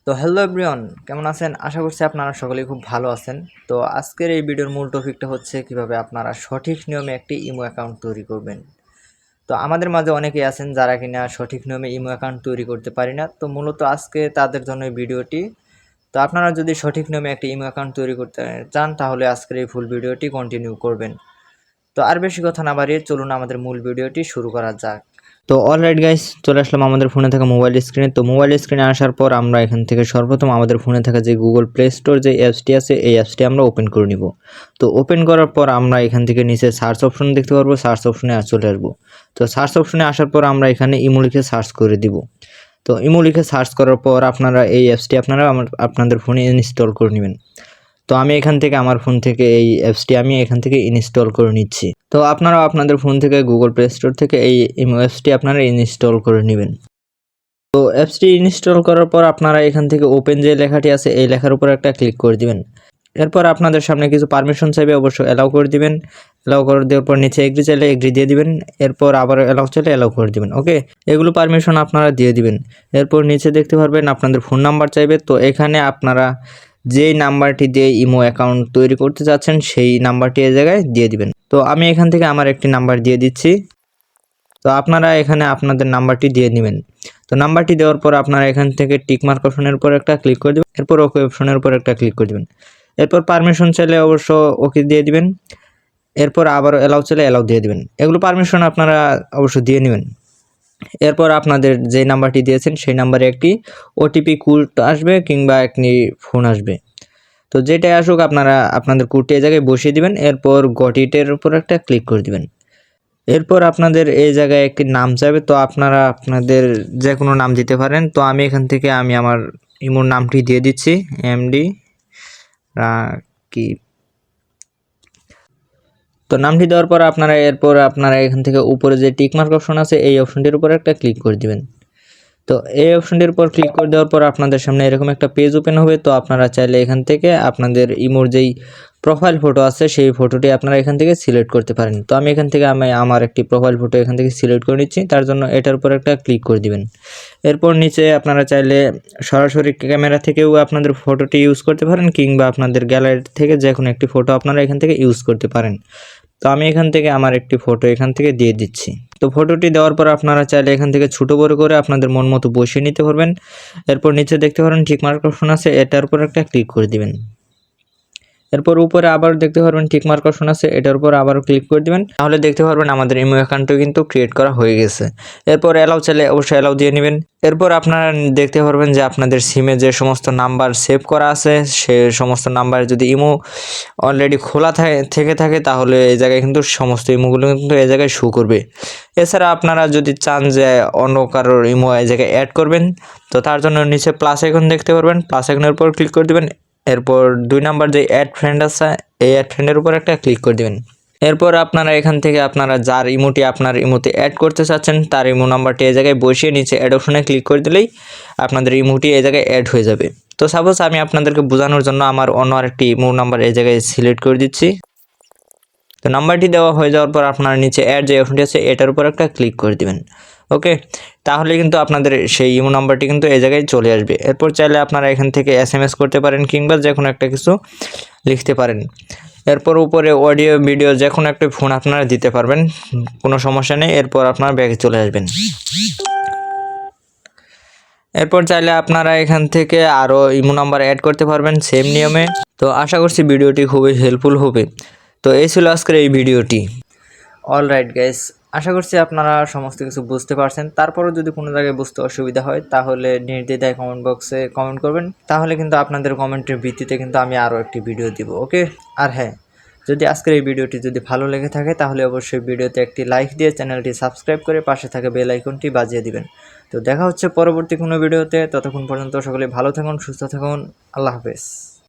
তো hello everyone, কেমন আছেন? আশা করছি আপনারা সকলেই খুব ভালো আছেন। তো আজকের এই ভিডিওর মূল টপিকটা হচ্ছে কিভাবে আপনারা সঠিক নিয়মে একটি ইমো অ্যাকাউন্ট তৈরি করবেন। তো আমাদের মাঝে অনেকেই আছেন যারা কিনা সঠিক নিয়মে ইমো অ্যাকাউন্ট তৈরি করতে পারি না। তো মূলত আজকে তাদের জন্য এই ভিডিওটি। তো আপনারা যদি সঠিক নিয়মে একটি ইমো অ্যাকাউন্ট তৈরি করতে চান তাহলে আজকের এই ফুল ভিডিওটি কন্টিনিউ করবেন। তো আর বেশি কথা না বাড়িয়ে চলুন আমাদের মূল ভিডিওটি শুরু করা যাক। তো অলরাইট গাইস, চলে আসলাম আমাদের ফোনে থাকা মোবাইল স্ক্রিনে। তো মোবাইল স্ক্রিনে আসার পর আমরা এখান থেকে সর্বপ্রথম আমাদের ফোনে থাকা যে গুগল প্লে স্টোর যে অ্যাপসটি আছে এই অ্যাপসটি আমরা ওপেন করে নিব। তো ওপেন করার পর আমরা এখান থেকে নিচে সার্চ অপশন দেখতে পারবো, সার্চ অপশনে চলে আসবো। তো সার্চ অপশনে আসার পর আমরা এখানে ইমো লিখে সার্চ করে দিব। তো ইমো লিখে সার্চ করার পর আপনারা এই অ্যাপসটি আপনাদের ফোনে ইনস্টল করে নেবেন। তো আমি এখান থেকে আমার ফোন থেকে এই অ্যাপসটি আমি এখান থেকে ইনস্টল করে নিচ্ছি। তো আপনারাও আপনাদের ফোন থেকে গুগল প্লে স্টোর থেকে এই ইমো অ্যাপসটি আপনারা ইনস্টল করে নেবেন। তো অ্যাপসটি ইনস্টল করার পর আপনারা এখান থেকে ওপেন যে লেখাটি আছে এই লেখার উপর একটা ক্লিক করে দিবেন। এরপর আপনাদের সামনে কিছু পারমিশন চাইবে, অবশ্যই অ্যালাউ করে দিবেন। অ্যালাউ করে দেওয়ার পর নিচে এগ্রি চাইলে এগ্রি দিয়ে দিবেন। এরপর আবার অ্যালাউ চাইলে অ্যালাউ করে দিবেন। ওকে, এগুলো পারমিশন আপনারা দিয়ে দিবেন। এরপর নিচে দেখতে পারবেন আপনাদের ফোন নাম্বার চাইবে। তো এখানে আপনারা যেই নাম্বারটি দিয়ে ইমো অ্যাকাউন্ট তৈরি করতে চাচ্ছেন সেই নাম্বারটি এই জায়গায় দিয়ে দিবেন। তো আমি এখান থেকে আমার একটি নাম্বার দিয়ে দিচ্ছি। তো আপনারা এখানে আপনাদের নাম্বারটি দিয়ে নেবেন। তো নাম্বারটি দেওয়ার পর আপনারা এখান থেকে টিক মার্ক অপশনের উপর একটা ক্লিক করে দেবেন। এরপর ওকে অপশনের উপর একটা ক্লিক করে দেবেন। এরপর পারমিশন চাইলে অবশ্য ওকে দিয়ে দিবেন। এরপর আবার অ্যালাউ চাইলে অ্যালাউ দিয়ে দিবেন। এগুলো পারমিশন আপনারা অবশ্য দিয়ে নেবেন। এরপর আপনাদের যে নাম্বারটি দিয়েছেন সেই নাম্বারে একটি ওটিপি কোড আসবে কিংবা একটি ফোন আসবে। তো যেটাই আসুক আপনারা আপনাদের কোডটি এই জায়গায় বসিয়ে দিবেন। এরপর গট ইটের উপর একটা ক্লিক করে দিবেন। এরপর আপনাদের এই জায়গায় একটি নাম চাইবে। তো আপনারা আপনাদের যে কোনো নাম দিতে পারেন। তো আমি এখান থেকে আমার ইমোর নামটি দিয়ে দিচ্ছি, এমডি রাকিব। তো নামটি দেওয়ার পর এরপর আপনারা এখান থেকে উপরে যে টিক মার্ক অপশন আছে এই অপশনটির উপর একটা ক্লিক করে দিবেন। তো এই অপশনটির উপর ক্লিক করে দেওয়ার পর আপনাদের সামনে এরকম একটা পেজ ওপেন হবে। তো আপনারা চাইলে এখান থেকে আপনাদের ইমোর যেই প্রোফাইল ফটো আছে সেই ফটোটি আপনারা এখান থেকে সিলেক্ট করতে পারেন। তো আমি এখান থেকে আমার একটি প্রোফাইল ফটো এখান থেকে সিলেক্ট করে নিচ্ছি। তার জন্য এটার উপর একটা ক্লিক করে দিবেন। এরপর নিচে আপনারা চাইলে সরাসরি ক্যামেরা থেকেও আপনাদের ফটোটি ইউজ করতে পারেন কিংবা আপনাদের গ্যালারি থেকে যে কোনো একটি ফটো আপনারা এখান থেকে ইউজ করতে পারেন। তো আমি এখান থেকে আমার একটি ফটো এখান থেকে দিয়ে দিচ্ছি। তো ফটোটি দেওয়ার পর আপনারা চাইলে এখান থেকে ছোট বড় করে আপনাদের মন মতো বসিয়ে নিতে পারবেন। এরপর নিচে দেখতে পারেন টিক মার্ক অপশন আছে, এটার উপর একটা ক্লিক করে দিবেন। এরপর উপরে আবার দেখতে পারবেন টিক মার্ক অপশন আছে, এটার উপর আবারও ক্লিক করে দিবেন। তাহলে দেখতে পারবেন আমাদের ইমো অ্যাকাউন্টও কিন্তু ক্রিয়েট করা হয়ে গেছে। এরপর অ্যালাউ চাইলে অবশ্যই অ্যালাউ দিয়ে নেবেন। এরপর আপনারা দেখতে পারবেন যে আপনাদের সিমে যে সমস্ত নাম্বার সেভ করা আছে সে সমস্ত নাম্বার যদি ইমো অলরেডি খোলা থেকে থাকে তাহলে এই জায়গায় কিন্তু সমস্ত ইমোগুলো কিন্তু এই জায়গায় শো করবে। এছাড়া আপনারা যদি চান যে অন্য কারোর ইমো এই জায়গায় অ্যাড করবেন তো তার জন্য নিচে প্লাস আইকন দেখতে পারবেন, প্লাস আইকনের উপর ক্লিক করে দেবেন। এরপর 2 নাম্বার যে অ্যাড ফ্রেন্ড আছে এই অ্যাড ফ্রেন্ডের উপর একটা ক্লিক করে দেবেন। এরপর আপনারা এখান থেকে আপনারা যার ইমোটি আপনার ইমোতে অ্যাড করতে চাচ্ছেন তার ইমো নাম্বারটি এই জায়গায় বসিয়ে নিচে অ্যাড অপশনে ক্লিক করে দিলেই আপনাদের ইমোটি এই জায়গায় অ্যাড হয়ে যাবে। তো সাপোজ আমি আপনাদেরকে বোঝানোর জন্য আমার অন্য আরেকটি ইমো নাম্বার এই জায়গায় সিলেক্ট করে দিচ্ছি। তো নাম্বারটি দেওয়া হয়ে যাওয়ার পর আপনার নিচে অ্যাড যে অপশনটি আছে এটার উপর একটা ক্লিক করে দিবেন। ওকে, তাহলে কিন্তু আপনাদের সেই ইমো নাম্বারটি কিন্তু এই জায়গায় চলে আসবে। এরপর চাইলে আপনারা এখান থেকে SMS করতে পারেন কিংবা যে কোনো একটা কিছু লিখতে পারেন। এরপর উপরে অডিও ভিডিও যে কোনো একটা ফোন আপনারা দিতে পারবেন, কোনো সমস্যা নেই। এরপর আপনারা ব্যাগে চলে আসবেন। এরপর চাইলে আপনারা এখান থেকে আরও ইমো নাম্বার অ্যাড করতে পারবেন সেম নিয়মে। তো আশা করছি ভিডিওটি খুবই হেল্পফুল হবে। তো এই ছিল আজকের এই ভিডিওটি। অলরাইট গাইস, আশা করছি আপনারা সমস্ত কিছু বুঝতে পারছেন। তারপরও যদি কোনো জায়গায় বুঝতে অসুবিধা হয় তাহলে নির্দ্বিধায় কমেন্ট বক্সে কমেন্ট করবেন। তাহলে কিন্তু আপনাদের কমেন্টের ভিত্তিতে কিন্তু আমি আরও একটি ভিডিও দিব। ওকে, আর হ্যাঁ, যদি আজকের এই ভিডিওটি যদি ভালো লেগে থাকে তাহলে অবশ্যই ভিডিওতে একটি লাইক দিয়ে চ্যানেলটি সাবস্ক্রাইব করে পাশে থাকা বেল আইকনটি বাজিয়ে দিবেন। তো দেখা হচ্ছে পরবর্তী কোনো ভিডিওতে। ততক্ষণ পর্যন্ত সকলে ভালো থাকুন, সুস্থ থাকুন। আল্লাহ হাফেজ।